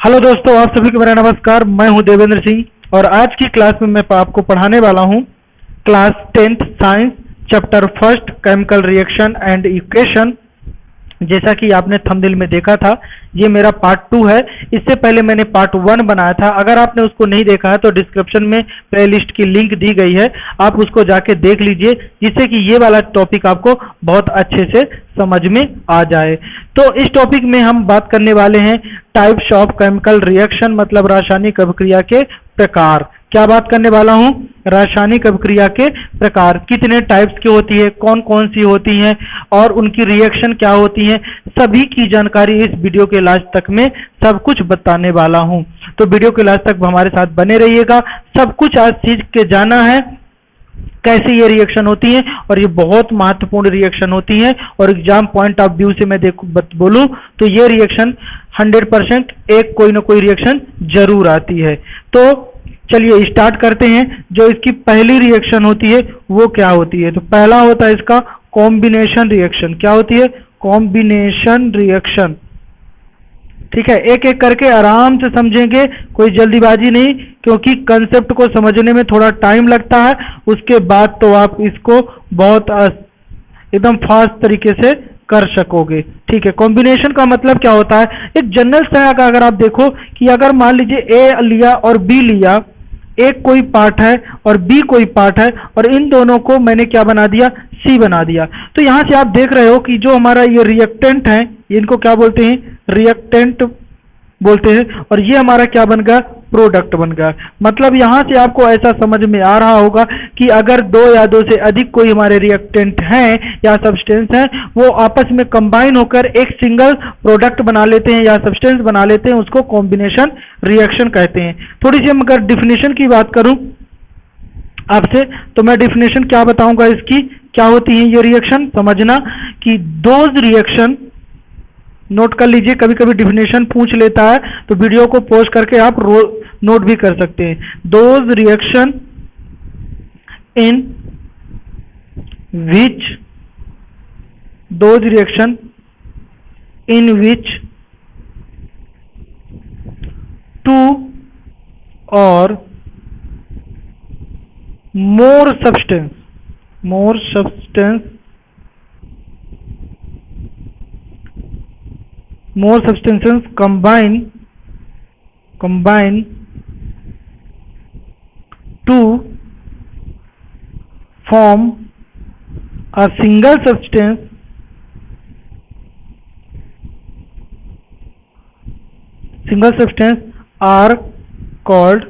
Hello दोस्तों, आप सभी को मेरा नमस्कार। मैं हूं देवेंद्र सिंह और आज की क्लास में मैं आपको पढ़ाने वाला हूं class 10th science chapter first chemical reaction and equation. जैसा कि आपने थंबनेल में देखा था, ये मेरा पार्ट 2 है। इससे पहले मैंने पार्ट 1 बनाया था। अगर आपने उसको नहीं देखा है तो डिस्क्रिप्शन में प्लेलिस्ट की लिंक दी गई है, आप उसको जाके देख लीजिए, जिससे कि ये वाला टॉपिक आपको बहुत अच्छे से समझ में आ जाए। तो इस टॉपिक में हम बात करने वाले हैं टाइप्स ऑफ केमिकल रिएक्शन, मतलब रासायनिक अभिक्रिया के प्रकार। क्या बात करने वाला हूं? रासायनिक अभिक्रिया के प्रकार कितने टाइप्स की होती है, कौन कौन सी होती हैं और उनकी रिएक्शन क्या होती है, सभी की जानकारी इस वीडियो के लास्ट तक में सब कुछ बताने वाला हूं। तो वीडियो के लास्ट तक हमारे साथ बने रहिएगा। सब कुछ आज सीख के जाना है कैसे ये रिएक्शन होती है, और ये बहुत महत्वपूर्ण रिएक्शन होती है। और एग्जाम पॉइंट ऑफ व्यू से मैं बोलूं तो ये रिएक्शन 100% एक कोई ना कोई रिएक्शन जरूर आती है। तो चलिए स्टार्ट करते हैं। जो इसकी पहली रिएक्शन होती है वो क्या होती है? तो पहला होता है इसका कॉम्बिनेशन रिएक्शन। क्या होती है? Combination reaction. ठीक है, एक एक करके आराम से समझेंगे, कोई जल्दीबाजी नहीं, क्योंकि कंसेप्ट को समझने में थोड़ा टाइम लगता है। उसके बाद तो आप इसको बहुत एकदम फास्ट तरीके से कर सकोगे। ठीक है, कॉम्बिनेशन का मतलब क्या होता है? एक जनरल सा का अगर आप देखो कि अगर मान लीजिए ए लिया और बी लिया, एक कोई पार्ट है और बी कोई पार्ट है, और इन दोनों को मैंने क्या बना दिया? सी बना दिया। तो यहां से आप देख रहे हो कि जो हमारा ये रिएक्टेंट है, इनको क्या बोलते हैं? रिएक्टेंट बोलते हैं। और ये हमारा क्या बन गया? प्रोडक्ट बन गया। मतलब यहां से आपको ऐसा समझ में आ रहा होगा कि अगर दो या दो से अधिक कोई हमारे रिएक्टेंट हैं या सब्सटेंस हैं, वो आपस में कंबाइन होकर एक सिंगल प्रोडक्ट बना लेते हैं या सब्सटेंस बना लेते हैं, उसको कॉम्बिनेशन रिएक्शन कहते हैं। थोड़ी सी हम अगर डिफिनेशन की बात करूं आपसे, तो मैं डिफिनेशन क्या बताऊंगा इसकी, क्या होती है ये रिएक्शन, समझना कि दोज रिएक्शन, नोट कर लीजिए, कभी कभी डिफिनेशन पूछ लेता है तो वीडियो को पॉज करके आप नोट भी कर सकते हैं। Those reaction in which two or more substances combine to form a single substance are called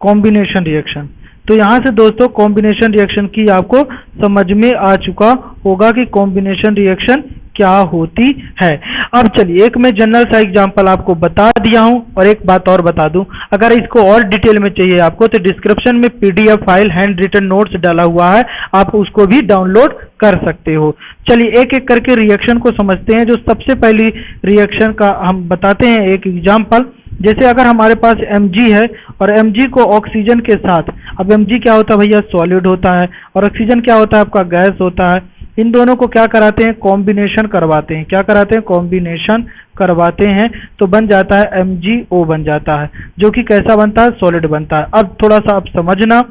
combination reaction. तो यहां से दोस्तों कॉम्बिनेशन रिएक्शन की आपको समझ में आ चुका होगा कि कॉम्बिनेशन रिएक्शन क्या होती है। अब चलिए एक मैं जनरल सा एग्जांपल आपको बता दिया हूं, और एक बात और बता दूं, अगर इसको और डिटेल में चाहिए आपको तो डिस्क्रिप्शन में PDF file handwritten notes डाला हुआ है, आप उसको भी डाउनलोड कर सकते हो। चलिए एक एक करके रिएक्शन को समझते हैं। जो सबसे पहली रिएक्शन का हम बताते हैं एक एग्जाम्पल। जैसे अगर हमारे पास Mg है और Mg को ऑक्सीजन के साथ, अब Mg क्या होता है भैया? सॉलिड होता है, और ऑक्सीजन क्या होता है? आपका गैस होता है। इन दोनों को क्या कराते हैं? कॉम्बिनेशन करवाते हैं। क्या कराते हैं? कॉम्बिनेशन करवाते हैं। तो बन जाता है MgO बन जाता है, जो कि कैसा बनता है? सॉलिड बनता है। अब थोड़ा सा आप समझना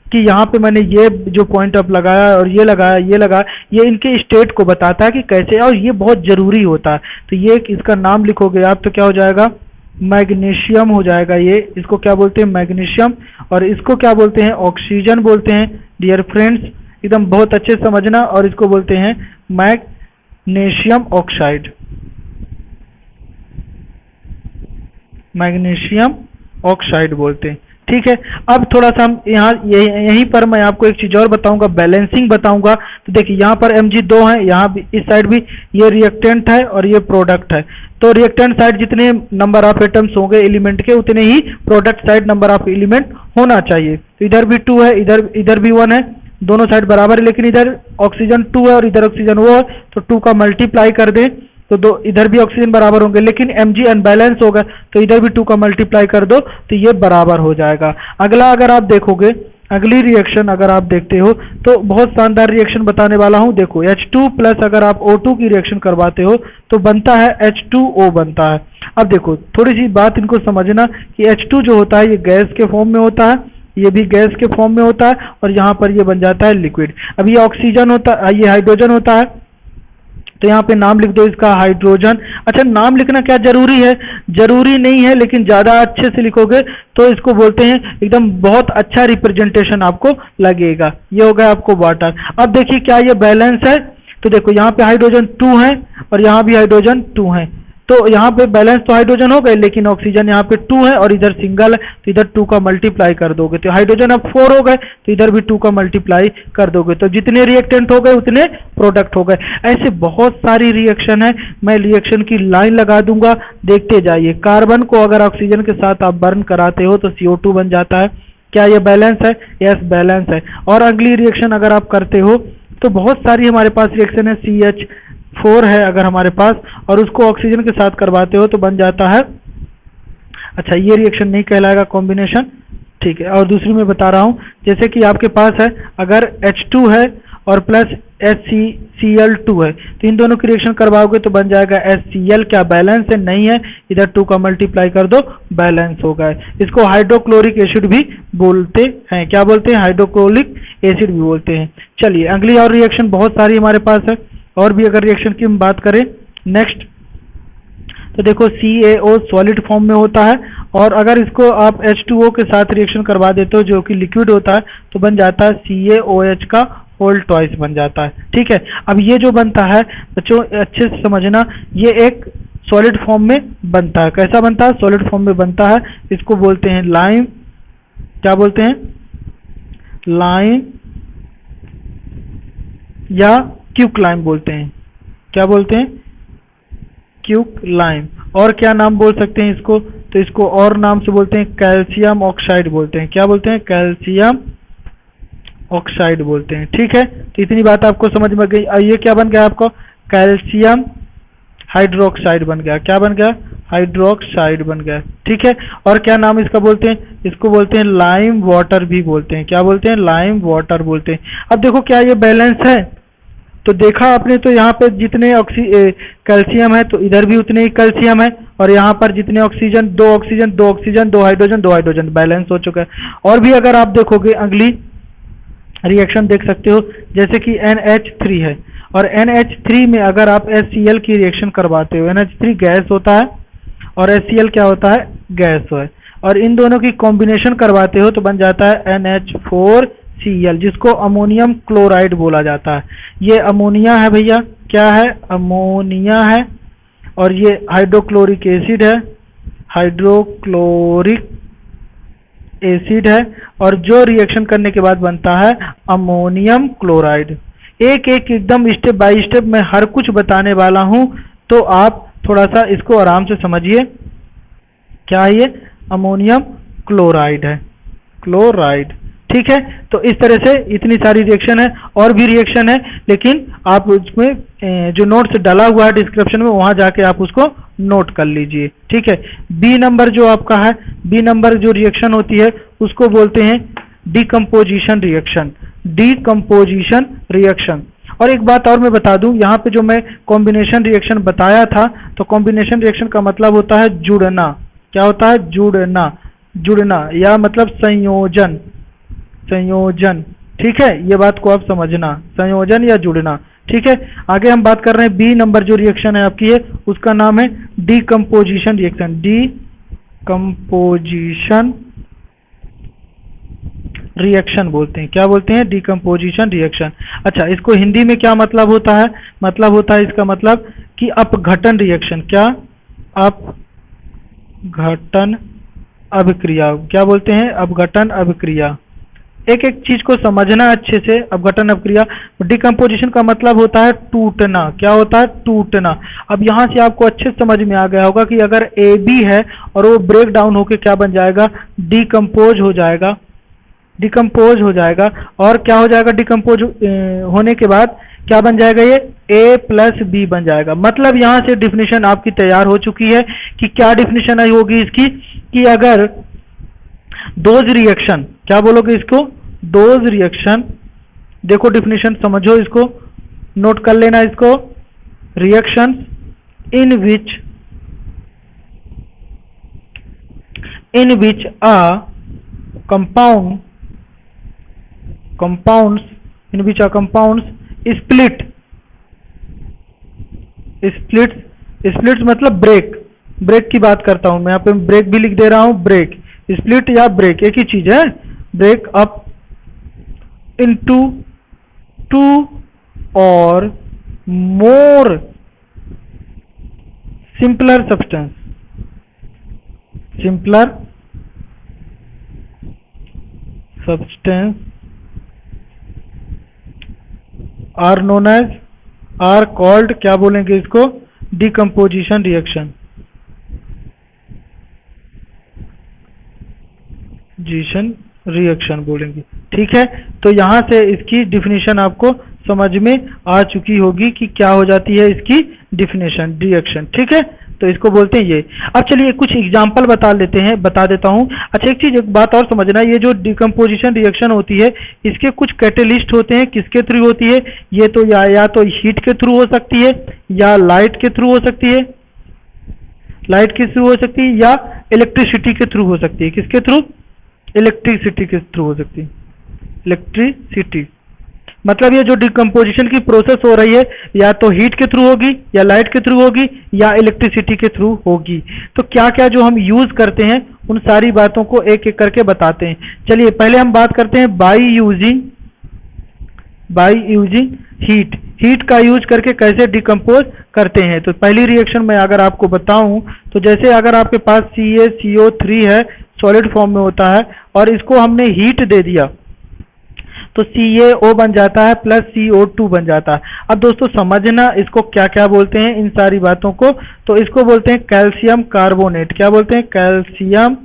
कि यहाँ पे मैंने ये जो पॉइंट अप लगाया और ये लगाया, ये इनके स्टेट को बताता है कि कैसे, और ये बहुत जरूरी होता है। तो ये इसका नाम लिखोगे आप तो क्या हो जाएगा? मैग्नीशियम हो जाएगा। ये इसको क्या बोलते हैं? मैग्नीशियम। और इसको क्या बोलते हैं? ऑक्सीजन बोलते हैं। डियर फ्रेंड्स, एकदम बहुत अच्छे समझना, और इसको बोलते हैं मैग्नीशियम ऑक्साइड। मैग्नीशियम ऑक्साइड बोलते हैं। ठीक है, अब थोड़ा सा हम यहाँ यहीं पर मैं आपको एक चीज और बताऊंगा, बैलेंसिंग बताऊंगा। तो देखिए यहाँ पर Mg2 है, यहाँ भी इस साइड भी ये रिएक्टेंट है और ये प्रोडक्ट है। तो रिएक्टेंट साइड जितने नंबर ऑफ एटम्स होंगे एलिमेंट के, उतने ही product side number of element होना चाहिए। तो इधर भी 2 है, इधर भी 1 है, दोनों साइड बराबर है। लेकिन इधर ऑक्सीजन 2 है और इधर ऑक्सीजन वो है, तो 2 का मल्टीप्लाई कर दें तो दो इधर भी ऑक्सीजन बराबर होंगे। लेकिन Mg अनबैलेंस होगा, तो इधर भी 2 का मल्टीप्लाई कर दो तो ये बराबर हो जाएगा। अगला अगर आप देखोगे अगली रिएक्शन अगर आप देखते हो तो बहुत शानदार रिएक्शन बताने वाला हूं। देखो H2 प्लस अगर आप O2 की रिएक्शन करवाते हो तो बनता है H2O बनता है। अब देखो थोड़ी सी बात इनको समझना कि H2 जो होता है ये गैस के फॉर्म में होता है, ये भी गैस के फॉर्म में होता है और यहाँ पर ये बन जाता है लिक्विड। अब ये ऑक्सीजन होता है, ये हाइड्रोजन होता है, तो यहाँ पे नाम लिख दो इसका हाइड्रोजन। अच्छा नाम लिखना क्या जरूरी है? जरूरी नहीं है, लेकिन ज्यादा अच्छे से लिखोगे तो इसको बोलते हैं एकदम बहुत अच्छा रिप्रेजेंटेशन आपको लगेगा। ये हो गया आपको वाटर। अब देखिए क्या ये बैलेंस है? तो देखो यहाँ पे हाइड्रोजन 2 है और यहाँ भी हाइड्रोजन 2 है, तो यहाँ पे बैलेंस तो हाइड्रोजन हो गए, लेकिन ऑक्सीजन यहाँ पे 2 है और इधर सिंगल है, तो इधर 2 का मल्टीप्लाई कर दोगे तो हाइड्रोजन अब 4 हो गए, तो इधर भी 2 का मल्टीप्लाई कर दोगे तो जितने रिएक्टेंट हो गए उतने प्रोडक्ट हो गए। ऐसे बहुत सारी रिएक्शन है, मैं रिएक्शन की लाइन लगा दूंगा, देखते जाइए। कार्बन को अगर ऑक्सीजन के साथ आप बर्न कराते हो तो CO2 बन जाता है। क्या ये बैलेंस है? यस बैलेंस है। और अगली रिएक्शन अगर आप करते हो तो बहुत सारी हमारे पास रिएक्शन है, CH4 है अगर हमारे पास, और उसको ऑक्सीजन के साथ करवाते हो तो बन जाता है, अच्छा ये रिएक्शन नहीं कहलाएगा कॉम्बिनेशन, ठीक है। और दूसरी मैं बता रहा हूँ, जैसे कि आपके पास है अगर H2 है और प्लस HCl2 है, तो इन दोनों की रिएक्शन करवाओगे तो बन जाएगा HCl। क्या बैलेंस है? नहीं है, इधर 2 का मल्टीप्लाई कर दो, बैलेंस हो गया। इसको हाइड्रोक्लोरिक एसिड भी बोलते हैं। क्या बोलते हैं? हाइड्रोक्लोरिक एसिड भी बोलते हैं। चलिए अगली और रिएक्शन बहुत सारी हमारे पास है, और भी अगर रिएक्शन की हम बात करें नेक्स्ट, तो देखो CaO सॉलिड फॉर्म में होता है, और अगर इसको आप H2O के साथ रिएक्शन करवा देते हो जो कि लिक्विड होता है तो बन जाता है CaOH का होल ट्वाइस बन जाता है, ठीक है। अब ये जो बनता है बच्चों अच्छे से समझना, ये एक सॉलिड फॉर्म में बनता है। कैसा बनता है? सॉलिड फॉर्म में बनता है। इसको बोलते हैं लाइम। क्या बोलते हैं? लाइम या क्विकलाइम बोलते हैं। क्या बोलते हैं? क्विकलाइम। और क्या नाम बोल सकते हैं इसको? तो इसको और नाम से बोलते हैं कैल्शियम ऑक्साइड बोलते हैं। क्या बोलते हैं? कैल्शियम ऑक्साइड बोलते हैं, ठीक है। तो इतनी बात आपको समझ में गई। ये क्या बन गया आपको? कैल्शियम हाइड्रोक्साइड बन गया। क्या बन गया? हाइड्रोक्साइड बन गया, ठीक है। और क्या नाम इसका बोलते हैं? इसको बोलते हैं लाइम वाटर भी बोलते हैं। क्या बोलते हैं? लाइम वाटर बोलते हैं। अब देखो क्या ये बैलेंस है? तो देखा आपने, तो यहाँ पे जितने कैल्शियम है तो इधर भी उतने ही कैल्शियम है, और यहाँ पर जितने oxygen, 2 oxygen 2 oxygen 2 hydrogen 2 hydrogen, balance हो चुका है। और भी अगर आप देखोगे अगली रिएक्शन देख सकते हो, जैसे कि NH3 है, और NH3 में अगर आप HCl की रिएक्शन करवाते हो, NH3 गैस होता है और HCl क्या होता है? गैस है, और इन दोनों की कॉम्बिनेशन करवाते हो तो बन जाता है NH4Cl, जिसको अमोनियम क्लोराइड बोला जाता है। ये अमोनिया है भैया, क्या है? अमोनिया है, और ये हाइड्रोक्लोरिक एसिड है, हाइड्रोक्लोरिक एसिड है, और जो रिएक्शन करने के बाद बनता है अमोनियम क्लोराइड। एक एक एकदम स्टेप बाय स्टेप मैं हर कुछ बताने वाला हूं, तो आप थोड़ा सा इसको आराम से समझिए। क्या है ये? अमोनियम क्लोराइड है, क्लोराइड, ठीक है। तो इस तरह से इतनी सारी रिएक्शन है, और भी रिएक्शन है, लेकिन आप उसमें जो नोट्स डाला हुआ है डिस्क्रिप्शन में, वहां जाके आप उसको नोट कर लीजिए, ठीक है। बी नंबर जो आपका है, बी नंबर जो रिएक्शन होती है उसको बोलते हैं डिकम्पोजिशन रिएक्शन। Decomposition reaction. और एक बात और मैं बता दूं, यहाँ पे जो मैं कॉम्बिनेशन रिएक्शन बताया था, तो कॉम्बिनेशन रिएक्शन का मतलब होता है जुड़ना। क्या होता है? जुड़ना, जुड़ना या मतलब संयोजन, संयोजन, ठीक है। ये बात को आप समझना, संयोजन या जुड़ना, ठीक है। आगे हम बात कर रहे हैं बी नंबर जो रिएक्शन है आपकी है, उसका नाम है डिकम्पोजिशन रिएक्शन। डिकम्पोजिशन रिएक्शन बोलते हैं। क्या बोलते हैं? Decomposition reaction. अच्छा, इसको हिंदी में क्या मतलब होता है? मतलब होता है इसका मतलब कि अपघटन रिएक्शन। क्या? अपघटन अभिक्रिया। क्या बोलते हैं? अपघटन अभिक्रिया। एक एक चीज को समझना अच्छे से। अपघटन अभिक्रिया, डिकम्पोजिशन का मतलब होता है टूटना। क्या होता है? टूटना। अब यहाँ से आपको अच्छे समझ में आ गया होगा कि अगर AB है और वो ब्रेक डाउन होके क्या बन जाएगा? डिकम्पोज हो जाएगा, डिकम्पोज हो जाएगा। और क्या हो जाएगा? डिकम्पोज होने के बाद क्या बन जाएगा? ये A+B बन जाएगा। मतलब यहाँ से डिफिनेशन आपकी तैयार हो चुकी है कि क्या डिफिनेशन आई होगी इसकी, कि अगर डोज रिएक्शन, क्या बोलोगे इसको? दोज रिएक्शन, देखो डिफिनेशन समझो इसको, नोट कर लेना इसको, reaction in which a compounds in which a compounds splits मतलब ब्रेक की बात करता हूं मैं, यहाँ पे ब्रेक भी लिख दे रहा हूं, ब्रेक स्प्लिट या ब्रेक एक ही चीज है, break up into two or more simpler substance are known as, are called, क्या बोलेंगे इसको, डिकम्पोजिशन रिएक्शन बोलेंगे। ठीक है, तो यहां से इसकी डिफिनेशन आपको समझ में आ चुकी होगी कि क्या हो जाती है इसकी डिफिनेशन, रिएक्शन। ठीक है, तो इसको बोलते हैं ये। अब चलिए कुछ एग्जांपल बता देता हूं। अच्छा, एक बात और समझना, ये जो डिकम्पोजिशन रिएक्शन होती है इसके कुछ कैटेलिस्ट होते हैं, किसके थ्रू होती है, ये तो या तो हीट के थ्रू हो सकती है, या लाइट के थ्रू हो सकती है, या इलेक्ट्रिसिटी के थ्रू हो सकती है। किसके थ्रू, इलेक्ट्रिसिटी के थ्रू हो सकती है, इलेक्ट्रिसिटी मतलब ये जो डिकम्पोजिशन की प्रोसेस हो रही है या तो हीट के थ्रू होगी, या लाइट के थ्रू होगी, या इलेक्ट्रिसिटी के थ्रू होगी। तो क्या क्या जो हम यूज करते हैं उन सारी बातों को एक एक करके बताते हैं। चलिए पहले हम बात करते हैं बाई यूजिंग हीट का यूज करके कैसे डिकम्पोज करते हैं। तो पहली रिएक्शन मैं अगर आपको बताऊं तो जैसे अगर आपके पास CaCO3 है, सॉलिड फॉर्म में होता है, और इसको हमने हीट दे दिया तो CaO बन जाता है प्लस CO2 बन जाता है। अब दोस्तों समझना इसको क्या क्या बोलते हैं इन सारी बातों को, तो इसको बोलते हैं कैल्शियम कार्बोनेट। क्या बोलते हैं, कैल्शियम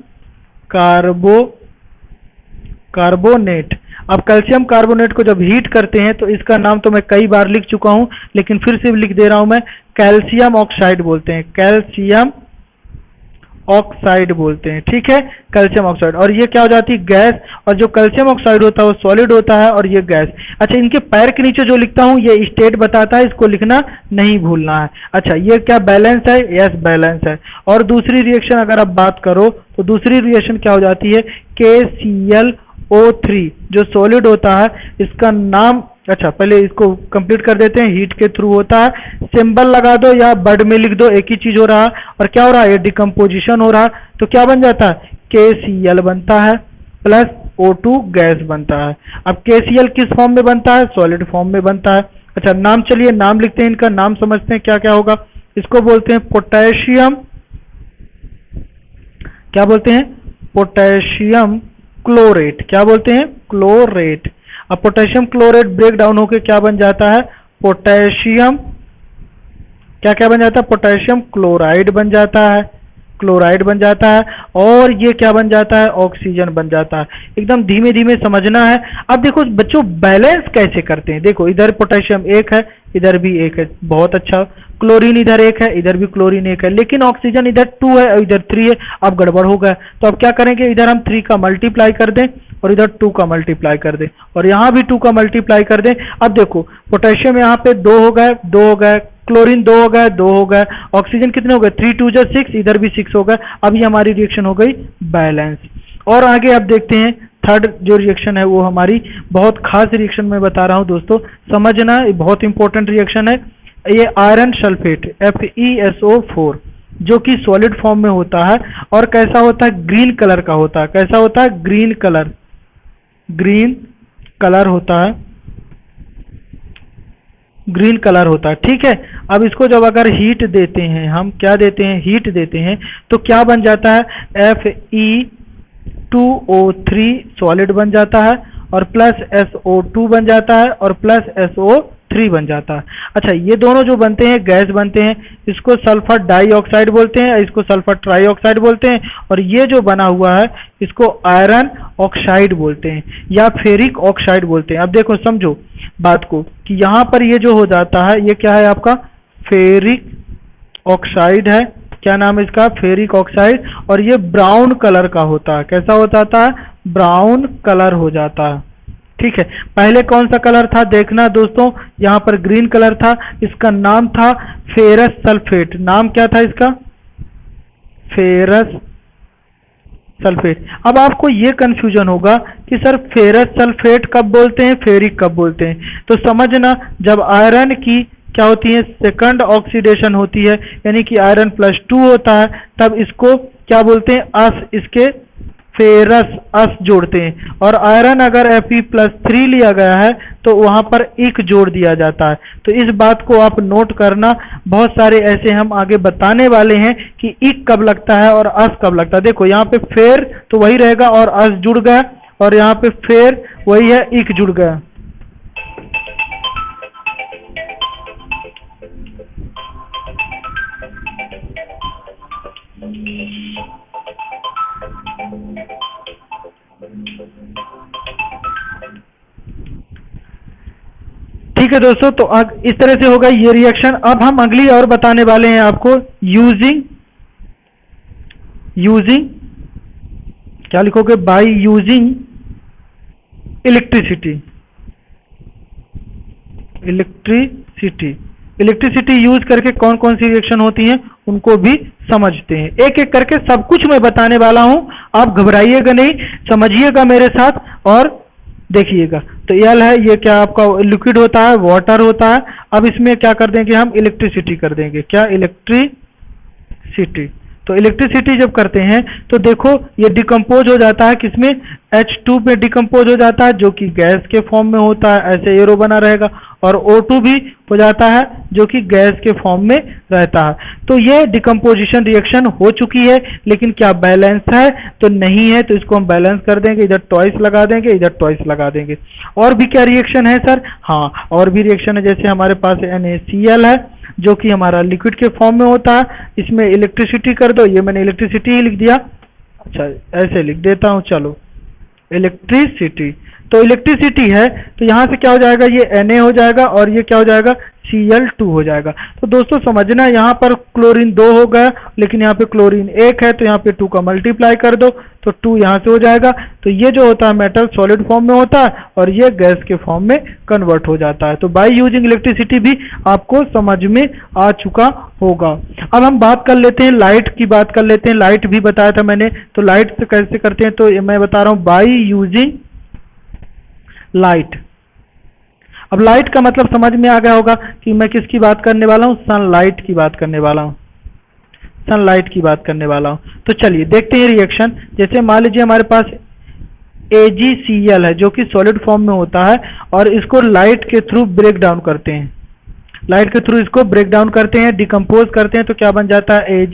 कार्बोनेट। अब कैल्शियम कार्बोनेट को जब हीट करते हैं तो इसका नाम तो मैं कई बार लिख चुका हूं, लेकिन फिर से लिख दे रहा हूं मैं, कैल्शियम ऑक्साइड बोलते हैं, कैल्शियम ऑक्साइड बोलते हैं। ठीक है, कैल्शियम ऑक्साइड। और ये क्या हो जाती है, गैस। और जो कैल्शियम ऑक्साइड होता है वो सॉलिड होता है और ये गैस। अच्छा, इनके पैर के नीचे जो लिखता हूं ये स्टेट बताता है, इसको लिखना नहीं भूलना है। अच्छा, ये क्या बैलेंस है, यस बैलेंस है। और दूसरी रिएक्शन अगर आप बात करो तो दूसरी रिएक्शन क्या हो जाती है, KClO3 जो सॉलिड होता है, इसका नाम, अच्छा पहले इसको कंप्लीट कर देते हैं, हीट के थ्रू होता है, सिंबल लगा दो या वर्ड में लिख दो, एक ही चीज हो रहा है। और क्या हो रहा है, ये डिकम्पोजिशन हो रहा है, तो क्या बन जाता है, KCl बनता है प्लस O2 गैस बनता है। अब KCl किस फॉर्म में बनता है, सॉलिड फॉर्म में बनता है। अच्छा, नाम, चलिए नाम लिखते हैं, इनका नाम समझते हैं क्या क्या होगा। इसको बोलते हैं पोटेशियम, क्या बोलते हैं, पोटेशियम क्लोरेट। क्या बोलते हैं, क्लोरेट। अब पोटेशियम क्लोरेट ब्रेक डाउन होकर क्या बन जाता है, पोटेशियम, क्या बन जाता है, पोटेशियम क्लोराइड बन जाता है, और ये क्या बन जाता है, ऑक्सीजन बन जाता है। एकदम धीमे धीमे समझना है। अब देखो बच्चों बैलेंस कैसे करते हैं, देखो इधर पोटेशियम एक है, इधर भी एक है, बहुत अच्छा। क्लोरीन इधर एक है, इधर भी क्लोरीन एक है, लेकिन ऑक्सीजन इधर 2 है और इधर 3 है। अब गड़बड़ हो गया, तो अब क्या करेंगे, इधर हम 3 का मल्टीप्लाई कर दें और इधर 2 का मल्टीप्लाई कर दें, और यहाँ भी 2 का मल्टीप्लाई कर दें। अब देखो पोटेशियम यहाँ पे 2 हो गए, क्लोरीन 2 हो गए, ऑक्सीजन कितने हो गए, 3 2 6, इधर भी 6 हो गए। अब ये हमारी रिएक्शन हो गई बैलेंस। और आगे अब देखते हैं थर्ड जो रिएक्शन है वो हमारी बहुत खास रिएक्शन मैं बता रहा हूं दोस्तों, समझना, ये बहुत इंपॉर्टेंट रिएक्शन है। ये आयरन सल्फेट FeSO4 जो कि सॉलिड फॉर्म में होता है और कैसा होता है, ग्रीन कलर का होता है। कैसा होता है, ग्रीन कलर होता है। ठीक है, अब इसको जब अगर हीट देते हैं, हम क्या देते हैं, हीट देते हैं, तो क्या बन जाता है, Fe2O3 सॉलिड बन जाता है और प्लस SO2 बन जाता है और प्लस SO3 बन जाता है। अच्छा, ये दोनों जो बनते हैं गैस बनते हैं, इसको सल्फर डाइऑक्साइड बोलते हैं, इसको सल्फर ट्राइऑक्साइड बोलते हैं, और ये जो बना हुआ है इसको आयरन ऑक्साइड बोलते हैं या फेरिक ऑक्साइड बोलते हैं। अब देखो समझो बात को कि यहाँ पर ये जो हो जाता है, ये क्या है आपका, फेरिक ऑक्साइड है। क्या नाम है इसका, फेरिक ऑक्साइड, और ये ब्राउन कलर का होता है। कैसा होता है, ब्राउन कलर हो जाता है। ठीक है, पहले कौन सा कलर था देखना दोस्तों, यहाँ पर ग्रीन कलर था, इसका नाम था फेरस सल्फेट। नाम क्या था इसका? Ferrous sulphate. अब आपको ये कंफ्यूजन होगा कि सर फेरस सल्फेट कब बोलते हैं, फेरिक कब बोलते हैं। तो समझना, जब आयरन की क्या होती है, सेकंड ऑक्सीडेशन होती है, यानी कि आयरन +2 होता है, तब इसको क्या बोलते हैं, अस, इसके फेरस अस जोड़ते हैं। और आयरन अगर Fe+3 लिया गया है तो वहां पर इक जोड़ दिया जाता है। तो इस बात को आप नोट करना, बहुत सारे ऐसे हम आगे बताने वाले हैं कि इक कब लगता है और अस कब लगता है। देखो यहाँ पे फेर तो वही रहेगा और अस जुड़ गया, और यहाँ पे फेर वही है, इक जुड़ गया। ठीक है दोस्तों, तो इस तरह से होगा ये रिएक्शन। अब हम अगली और बताने वाले हैं आपको, यूजिंग क्या लिखोगे, बाय यूजिंग इलेक्ट्रिसिटी यूज करके कौन कौन सी रिएक्शन होती हैं उनको भी समझते हैं। एक एक करके सब कुछ मैं बताने वाला हूं, आप घबराइएगा नहीं, समझिएगा मेरे साथ और देखिएगा। तो एल है, ये क्या आपका लिक्विड होता है, वाटर होता है। अब इसमें क्या कर देंगे हम, इलेक्ट्रिसिटी कर देंगे। क्या? इलेक्ट्रिसिटी। तो इलेक्ट्रिसिटी जब करते हैं तो देखो ये डिकम्पोज हो जाता है, किसमें, H2 में डिकम्पोज हो जाता है, जो कि गैस के फॉर्म में होता है, ऐसे एरो बना रहेगा। और O2 भी हो जाता है, जो कि गैस के फॉर्म में रहता है। तो ये डिकम्पोजिशन रिएक्शन हो चुकी है, लेकिन क्या बैलेंस है? तो नहीं है, तो इसको हम बैलेंस कर देंगे, इधर ट्वाइस लगा देंगे, इधर ट्वाइस लगा देंगे। और भी क्या रिएक्शन है सर? हाँ, और भी रिएक्शन है, जैसे हमारे पास NaCl है, जो कि हमारा लिक्विड के फॉर्म में होता है। इसमें इलेक्ट्रिसिटी कर दो, ये मैंने इलेक्ट्रिसिटी ही लिख दिया, अच्छा ऐसे लिख देता हूं, चलो इलेक्ट्रिसिटी। तो इलेक्ट्रिसिटी है, तो यहां से क्या हो जाएगा, ये Na हो जाएगा और ये क्या हो जाएगा, Cl2 हो जाएगा। तो दोस्तों समझना, यहाँ पर क्लोरीन 2 हो गया, लेकिन यहाँ पे क्लोरीन 1 है, तो यहाँ पे 2 का मल्टीप्लाई कर दो, तो 2 यहाँ से हो जाएगा। तो ये जो होता है मेटल सॉलिड फॉर्म में होता है और ये गैस के फॉर्म में कन्वर्ट हो जाता है। तो बाय यूजिंग इलेक्ट्रिसिटी भी आपको समझ में आ चुका होगा। अब हम बात कर लेते हैं, लाइट की बात कर लेते हैं। लाइट भी बताया था मैंने, तो लाइट से कैसे करते हैं, तो मैं बता रहा हूँ, बाय यूजिंग लाइट। अब लाइट का मतलब समझ में आ गया होगा कि मैं किसकी बात करने वाला हूं, सनलाइट की बात करने वाला हूं, सनलाइट की बात करने वाला हूं। तो चलिए देखते हैं रिएक्शन। जैसे मान लीजिए हमारे पास AgCl है, जो कि सॉलिड फॉर्म में होता है, और इसको लाइट के थ्रू ब्रेक डाउन करते हैं, लाइट के थ्रू इसको ब्रेक डाउन करते हैं, डिकम्पोज करते हैं, तो क्या बन जाता है,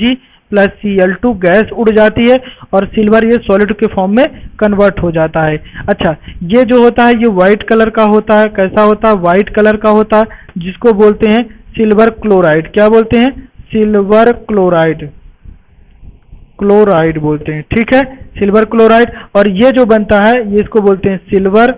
Ag+Cl2, गैस उड़ जाती है और सिल्वर ये सॉलिड के फॉर्म में कन्वर्ट हो जाता है। अच्छा, ये जो होता है ये व्हाइट कलर का होता है, कैसा होता है, व्हाइट कलर का होता है, जिसको बोलते हैं सिल्वर क्लोराइड। क्या बोलते हैं, सिल्वर क्लोराइड, क्लोराइड बोलते हैं, ठीक है, सिल्वर क्लोराइड। और ये जो बनता है ये इसको बोलते हैं सिल्वर।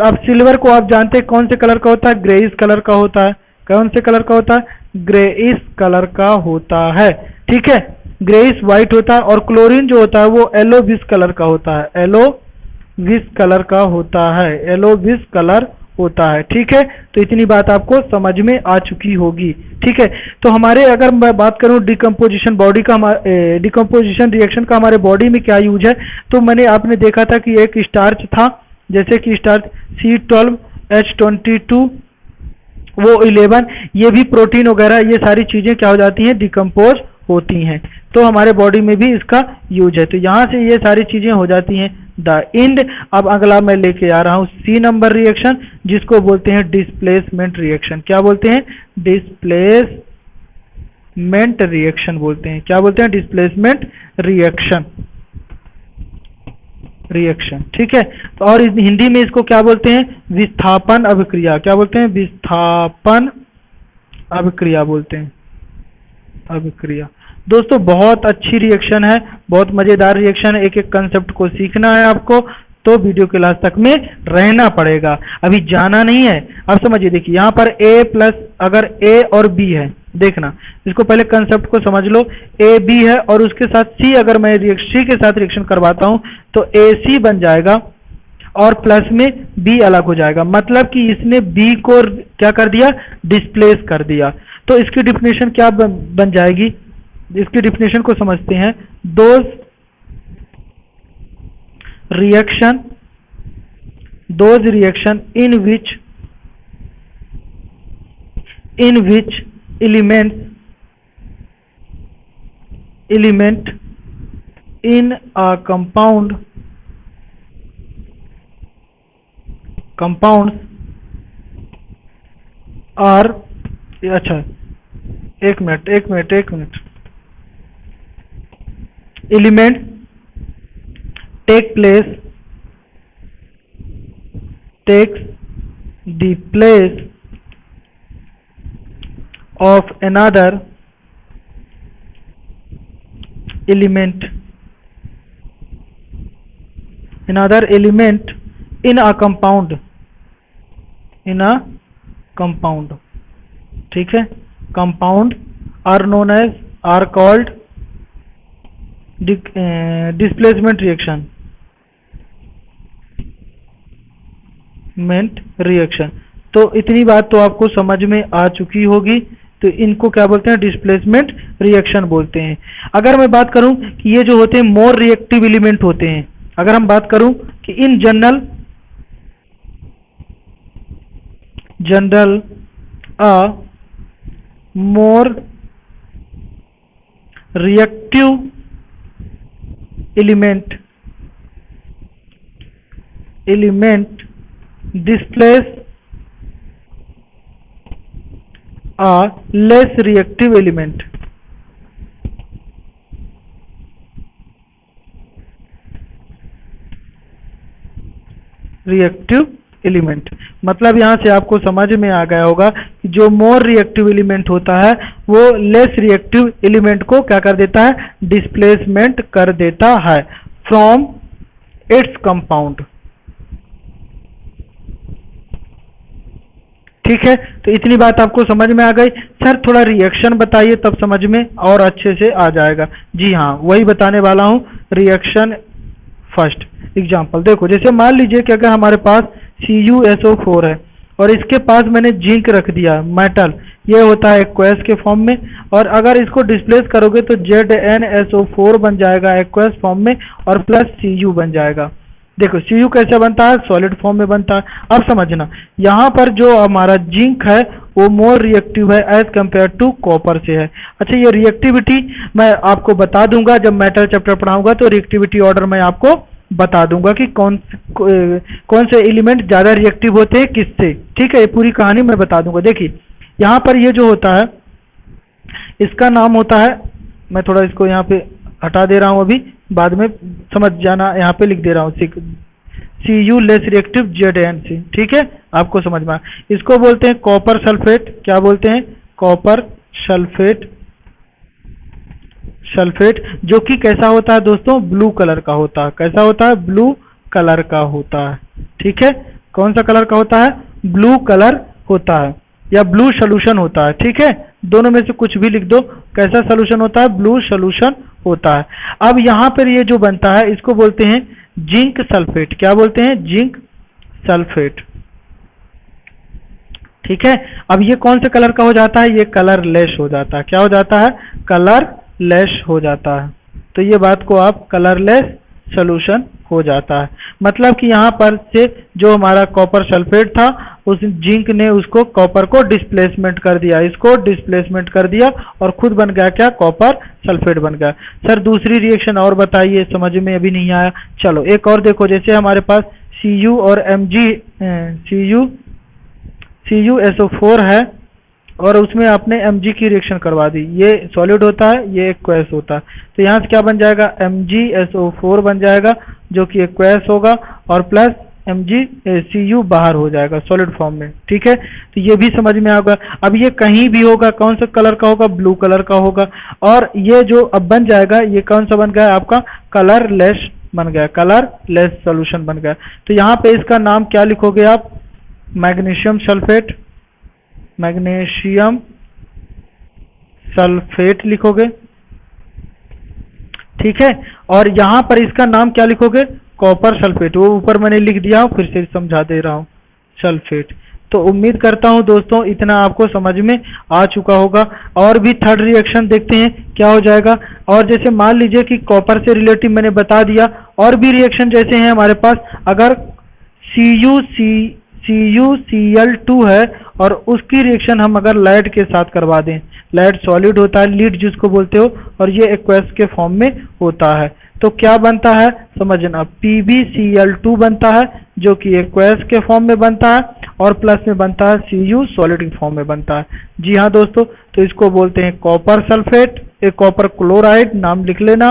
अब सिल्वर को आप जानते हैं कौन से कलर का होता है, ग्रेइश कलर का होता है। कौन से कलर का होता है, ग्रेइश कलर का होता है, ठीक है, ग्रेइश व्हाइट होता है। और क्लोरीन जो होता है वो येलोविश कलर का होता है, येलोविश कलर का होता है, येलोविश कलर होता है, ठीक है। तो इतनी बात आपको समझ में आ चुकी होगी, ठीक है। तो हमारे, अगर मैं बात करूं डिकम्पोजिशन बॉडी का, डिकम्पोजिशन रिएक्शन का हमारे बॉडी में क्या यूज है, तो मैंने आपने देखा था कि एक स्टार्च था, जैसे कि स्टार्च C12H22 वो 11, ये भी प्रोटीन वगैरह, ये सारी चीजें क्या हो जाती हैं, डिकम्पोज होती हैं। तो हमारे बॉडी में भी इसका यूज है। तो यहाँ से ये सारी चीजें हो जाती हैं द इंड। अब अगला मैं लेके आ रहा हूँ C नंबर रिएक्शन, जिसको बोलते हैं डिस्प्लेसमेंट रिएक्शन। क्या बोलते हैं, डिस्प्लेसमेंट रिएक्शन बोलते हैं। क्या बोलते हैं, डिस्प्लेसमेंट रिएक्शन, ठीक है। तो और हिंदी में इसको क्या बोलते हैं, विस्थापन अभिक्रिया। क्या बोलते हैं, विस्थापन अभिक्रिया बोलते हैं, अभिक्रिया। दोस्तों बहुत अच्छी रिएक्शन है, बहुत मजेदार रिएक्शन है। एक एक कंसेप्ट को सीखना है आपको, तो वीडियो के लास्ट तक में रहना पड़ेगा, अभी जाना नहीं है। अब समझिए, देखिए यहाँ पर A+ अगर A और B है, देखना इसको पहले कंसेप्ट को समझ लो। AB है और उसके साथ C, अगर मैं C के साथ रिएक्शन करवाता हूं तो AC बन जाएगा और प्लस में बी अलग हो जाएगा, मतलब कि इसने बी को क्या कर दिया, डिस्प्लेस कर दिया। तो इसकी डिफिनेशन क्या बन जाएगी, इसकी डिफिनेशन को समझते हैं। Those reaction in which element in a compounds are, अच्छा एक minute, element takes the place of another element in a compound, ठीक है। compound are known as, are called displacement reaction। तो इतनी बात तो आपको समझ में आ चुकी होगी। तो इनको क्या बोलते हैं, डिस्प्लेसमेंट रिएक्शन बोलते हैं। अगर मैं बात करूं कि ये जो होते हैं मोर रिएक्टिव एलिमेंट होते हैं, अगर हम बात करूं कि in general a more reactive element displace a less reactive element। मतलब यहां से आपको समझ में आ गया होगा कि जो मोर रिएक्टिव एलिमेंट होता है वो लेस रिएक्टिव एलिमेंट को क्या कर देता है, डिस्प्लेसमेंट कर देता है फ्रॉम इट्स कंपाउंड। ठीक है, तो इतनी बात आपको समझ में आ गई। सर थोड़ा रिएक्शन बताइए, तब समझ में और अच्छे से आ जाएगा। जी हाँ, वही बताने वाला हूँ, रिएक्शन फर्स्ट एग्जांपल। देखो जैसे मान लीजिए कि अगर हमारे पास CuSO4 है और इसके पास मैंने जिंक रख दिया, मेटल, ये होता है एक्वस के फॉर्म में, और अगर इसको डिस्प्लेस करोगे तो ZnSO4 बन जाएगा एक्वस फॉर्म में और प्लस Cu बन जाएगा। देखो Cu कैसे बनता है, सॉलिड फॉर्म में बनता है। अब समझना, यहाँ पर जो हमारा जिंक है वो मोर रिएक्टिव है एज कंपेयर टू कॉपर से है। अच्छा, ये रिएक्टिविटी मैं आपको बता दूंगा जब मेटल चैप्टर पढ़ाऊंगा, तो रिएक्टिविटी ऑर्डर मैं आपको बता दूंगा कि कौन से एलिमेंट ज्यादा रिएक्टिव होते हैं किससे। ठीक है, ये पूरी कहानी मैं बता दूंगा। देखिए यहाँ पर ये जो होता है इसका नाम होता है, मैं थोड़ा इसको यहाँ पे हटा दे रहा हूँ, अभी बाद में समझ जाना, यहाँ पे लिख दे रहा हूँ Cu लेस रिएक्टिव ZnC। ठीक है, आपको समझ में। इसको बोलते हैं कॉपर सल्फेट। क्या बोलते हैं, कॉपर सल्फेट, जो कि कैसा होता है दोस्तों, ब्लू कलर का होता है। कैसा होता है, ब्लू कलर का होता है। ठीक है, कौन सा कलर का होता है, ब्लू कलर होता है या ब्लू सोल्यूशन होता है। ठीक है, दोनों में से कुछ भी लिख दो। कैसा सोल्यूशन होता है, ब्लू सोल्यूशन होता है। अब यहाँ पर ये जो बनता है इसको बोलते हैं जिंक सल्फेट। क्या बोलते हैं, जिंक सल्फेट। ठीक है, अब ये कौन से कलर का हो जाता है, ये कलरलेस हो जाता है। क्या हो जाता है, कलरलेस हो जाता है। तो ये बात को आप कलरलेस सोल्यूशन हो जाता है। मतलब कि यहाँ पर से जो हमारा कॉपर सल्फेट था, उस जिंक ने उसको कॉपर को डिस्प्लेसमेंट कर दिया, इसको डिस्प्लेसमेंट कर दिया और खुद बन गया क्या, कॉपर सल्फेट बन गया। सर दूसरी रिएक्शन और बताइए, समझ में अभी नहीं आया। चलो एक और देखो, जैसे हमारे पास Cu और CuSO4 है और उसमें आपने Mg की रिएक्शन करवा दी। ये सॉलिड होता है, ये एक्वस होता है। तो यहाँ से क्या बन जाएगा, MgSO4 बन जाएगा जो कि एक्वस होगा और प्लस Cu बाहर हो जाएगा सॉलिड फॉर्म में। ठीक है, तो ये भी समझ में आएगा। अब ये कहीं भी होगा, कौन सा कलर का होगा, ब्लू कलर का होगा। और ये जो अब बन जाएगा, ये कौन सा बन गया आपका, कलरलेस बन गया, कलरलेस सोल्यूशन बन गया। तो यहाँ पे इसका नाम क्या लिखोगे आप, मैग्नीशियम सल्फेट लिखोगे। ठीक है, और यहाँ पर इसका नाम क्या लिखोगे, कॉपर सल्फेट, वो ऊपर मैंने लिख दिया, फिर से समझा दे रहा हूँ, सल्फेट। तो उम्मीद करता हूँ दोस्तों इतना आपको समझ में आ चुका होगा। और भी थर्ड रिएक्शन देखते हैं क्या हो जाएगा। और जैसे मान लीजिए कि कॉपर से रिलेटिव मैंने बता दिया, और भी रिएक्शन जैसे हैं हमारे पास, अगर CuCl2 है और उसकी रिएक्शन हम अगर लेड के साथ करवा दें, लेड सॉलिड होता है, लीड जिसको बोलते हो, और ये एक्वस के फॉर्म में होता है, तो क्या बनता है समझना, PbCl2 बनता है जो कि एक्वस के फॉर्म में बनता है, और प्लस में बनता है Cu सॉलिड के फॉर्म में बनता है। जी हाँ दोस्तों, तो इसको बोलते हैं कॉपर सल्फेट, एक कॉपर क्लोराइड, नाम लिख लेना,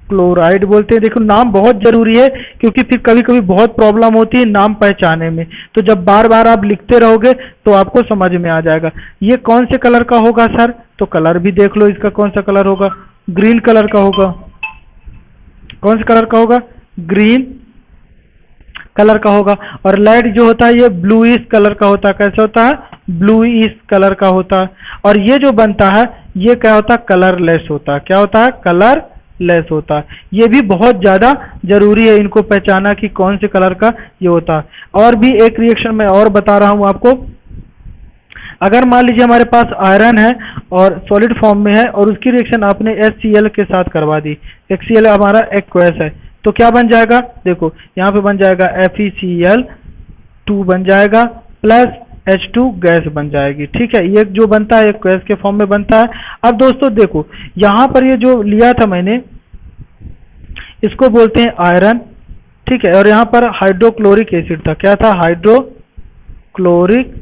क्लोराइड बोलते हैं। देखो नाम बहुत जरूरी है, क्योंकि फिर कभी कभी बहुत प्रॉब्लम होती है नाम पहचाने में, तो जब बार बार आप लिखते रहोगे तो आपको समझ में आ जाएगा। ये कौन से कलर का होगा सर, तो कलर भी देख लो, इसका कौन सा कलर होगा, ग्रीन कलर का होगा। कौन से कलर का होगा, ग्रीन कलर का होगा। और लेड जो होता है ये ब्लूइश कलर का होता है, कैसे होता है, ब्लूइश कलर का होता है। और ये जो बनता है ये क्या होता है, कलरलेस होता है। क्या होता है, कलरलेस होता है। ये भी बहुत ज्यादा जरूरी है इनको पहचाना कि कौन से कलर का ये होता है। और भी एक रिएक्शन मैं और बता रहा हूं आपको, अगर मान लीजिए हमारे पास आयरन है और सॉलिड फॉर्म में है, और उसकी रिएक्शन आपने HCl के साथ करवा दी, HCl हमारा एक्वस है, तो क्या बन जाएगा, देखो यहाँ पे बन जाएगा FeCl2 बन जाएगा, प्लस H2 गैस बन जाएगी। ठीक है, ये जो बनता है एक्वस के फॉर्म में बनता है। अब दोस्तों देखो यहाँ पर ये जो लिया था मैंने, इसको बोलते हैं आयरन। ठीक है, और यहाँ पर हाइड्रोक्लोरिक एसिड था, क्या था, हाइड्रोक्लोरिक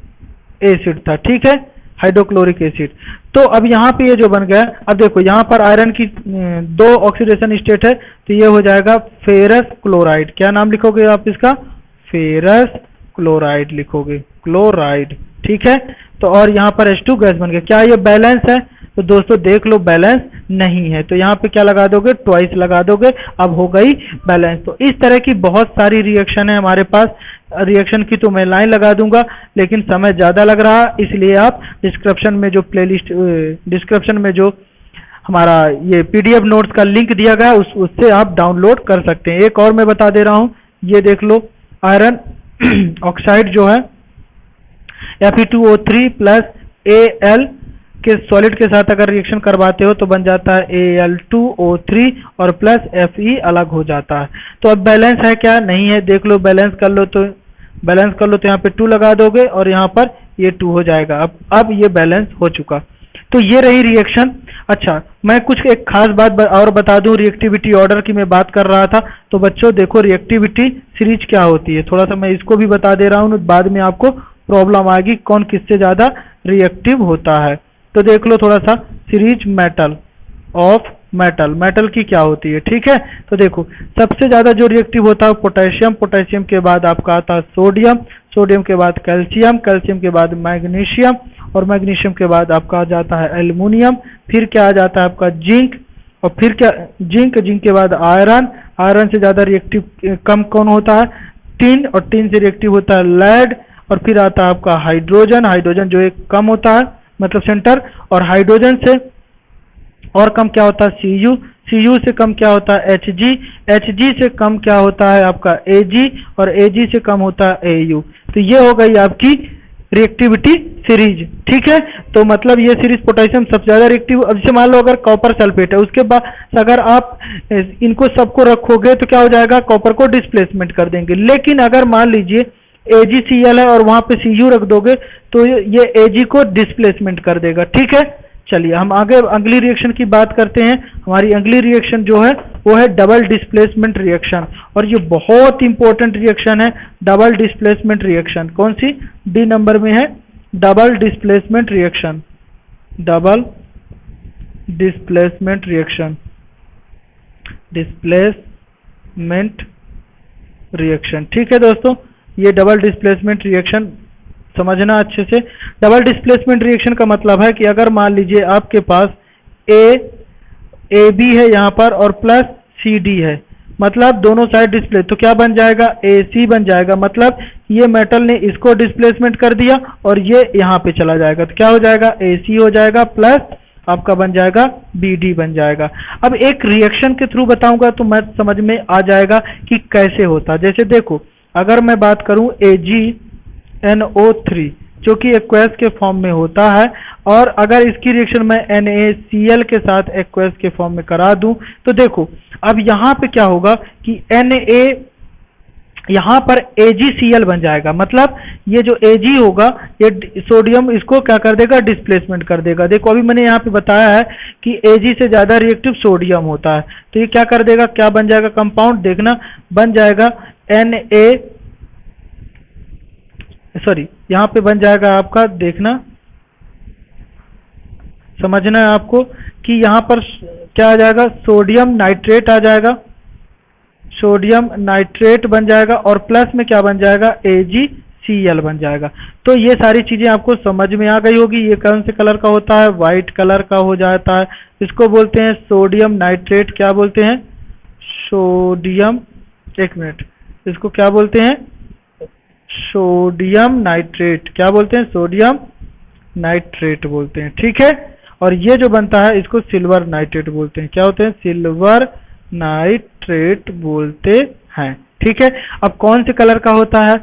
एसिड था। ठीक है, हाइड्रोक्लोरिक एसिड। तो अब यहाँ पे ये जो बन गया, अब देखो यहाँ पर आयरन की दो ऑक्सीडेशन स्टेट है, तो ये हो जाएगा फेरस क्लोराइड। क्या नाम लिखोगे आप इसका, फेरस क्लोराइड लिखोगे, क्लोराइड। ठीक है, तो और यहाँ पर H2 गैस बन गया। क्या ये बैलेंस है, तो दोस्तों देख लो बैलेंस नहीं है, तो यहाँ पे क्या लगा दोगे, ट्वाइस लगा दोगे, अब हो गई बैलेंस। तो इस तरह की बहुत सारी रिएक्शन है हमारे पास। रिएक्शन की तो मैं लाइन लगा दूंगा, लेकिन समय ज़्यादा लग रहा, इसलिए आप डिस्क्रिप्शन में जो प्लेलिस्ट, डिस्क्रिप्शन में जो हमारा ये PDF नोट्स का लिंक दिया गया उससे आप डाउनलोड कर सकते हैं। एक और मैं बता दे रहा हूँ, ये देख लो, आयरन ऑक्साइड जो है Fe2O3 प्लस Al के सॉलिड के साथ अगर रिएक्शन करवाते हो तो बन जाता है Al2O3 और प्लस Fe अलग हो जाता है। तो अब बैलेंस है क्या, नहीं है, देख लो, बैलेंस कर लो, तो यहाँ पे 2 लगा दोगे और यहाँ पर ये 2 हो जाएगा। अब ये बैलेंस हो चुका। तो ये रही रिएक्शन। अच्छा, मैं कुछ एक खास बात और बता दूं, रिएक्टिविटी ऑर्डर की मैं बात कर रहा था, तो बच्चों देखो रिएक्टिविटी सीरीज क्या होती है, थोड़ा सा मैं इसको भी बता दे रहा हूँ, बाद में आपको प्रॉब्लम आएगी कौन किससे ज़्यादा रिएक्टिव होता है। तो देख लो थोड़ा सा, सीरीज मेटल ऑफ मेटल की क्या होती है। ठीक है, तो देखो सबसे ज़्यादा जो रिएक्टिव होता है पोटेशियम, पोटेशियम के बाद आपका आता है सोडियम, सोडियम के बाद कैल्शियम, कैल्शियम के बाद मैग्नीशियम, और मैग्नीशियम के बाद आपका आ जाता है एल्युमिनियम, फिर क्या आ जाता है आपका जिंक, और फिर क्या, जिंक के बाद आयरन, आयरन से ज़्यादा रिएक्टिव कम कौन होता है, टिन, और टिन से रिएक्टिव होता है लेड, और फिर आता है आपका हाइड्रोजन, हाइड्रोजन जो एक कम होता है मतलब सेंटर, और हाइड्रोजन से और कम क्या होता है Cu, Cu से कम क्या होता है Hg, Hg से कम क्या होता है आपका Ag, और Ag से कम होता है Au। तो ये हो गई आपकी रिएक्टिविटी सीरीज। ठीक है, तो मतलब ये सीरीज पोटेशियम सबसे ज्यादा रिएक्टिव। अब जैसे मान लो अगर कॉपर सल्फेट है, उसके बाद अगर आप इनको सबको रखोगे तो क्या हो जाएगा, कॉपर को डिस्प्लेसमेंट कर देंगे। लेकिन अगर मान लीजिए AgCl है और वहां पे Cu रख दोगे तो ये Ag को डिस्प्लेसमेंट कर देगा। ठीक है, चलिए हम आगे अगली रिएक्शन की बात करते हैं। हमारी अगली रिएक्शन जो है वो है डबल डिस्प्लेसमेंट रिएक्शन, और ये बहुत इंपॉर्टेंट रिएक्शन है डबल डिस्प्लेसमेंट रिएक्शन। कौन सी, D नंबर में है double displacement reaction, double displacement reaction, displacement reaction. ठीक है दोस्तों, ये डबल डिस्प्लेसमेंट रिएक्शन समझना अच्छे से। डबल डिस्प्लेसमेंट रिएक्शन का मतलब है कि अगर मान लीजिए आपके पास AB है यहाँ पर और प्लस CD है, मतलब दोनों साइड डिस्प्ले, तो क्या बन जाएगा, AC बन जाएगा। मतलब ये मेटल ने इसको डिस्प्लेसमेंट कर दिया और ये यहाँ पे चला जाएगा, तो क्या हो जाएगा, AC हो जाएगा प्लस आपका बन जाएगा Bd बन जाएगा। अब एक रिएक्शन के थ्रू बताऊंगा तो मैं समझ में आ जाएगा कि कैसे होता है। जैसे देखो, अगर मैं बात करूं AgNO3 जो कि एक्वेस के फॉर्म में होता है, और अगर इसकी रिएक्शन मैं NaCl के साथ एक्वेस के फॉर्म में करा दूं तो देखो अब यहाँ पे क्या होगा कि Na यहाँ पर AgCl बन जाएगा। मतलब ये जो Ag होगा ये सोडियम इसको क्या कर देगा, डिस्प्लेसमेंट कर देगा। देखो अभी मैंने यहाँ पे बताया है कि Ag से ज्यादा रिएक्टिव सोडियम होता है, तो ये क्या कर देगा, क्या बन जाएगा कंपाउंड, देखना बन जाएगा यहाँ पे बन जाएगा आपका, देखना समझना है आपको कि यहाँ पर क्या आ जाएगा, सोडियम नाइट्रेट आ जाएगा, सोडियम नाइट्रेट बन जाएगा, और प्लस में क्या बन जाएगा, AgCl बन जाएगा। तो ये सारी चीजें आपको समझ में आ गई होगी। ये कौन से कलर का होता है, वाइट कलर का हो जाता है। इसको बोलते हैं सोडियम नाइट्रेट। क्या बोलते हैं, सोडियम, एक मिनट, इसको क्या बोलते हैं, सोडियम नाइट्रेट। क्या बोलते हैं, सोडियम नाइट्रेट बोलते हैं, ठीक है। और ये जो बनता है इसको सिल्वर नाइट्रेट बोलते हैं। क्या होते हैं, सिल्वर नाइट्रेट बोलते हैं, ठीक है। अब कौन से कलर का होता है,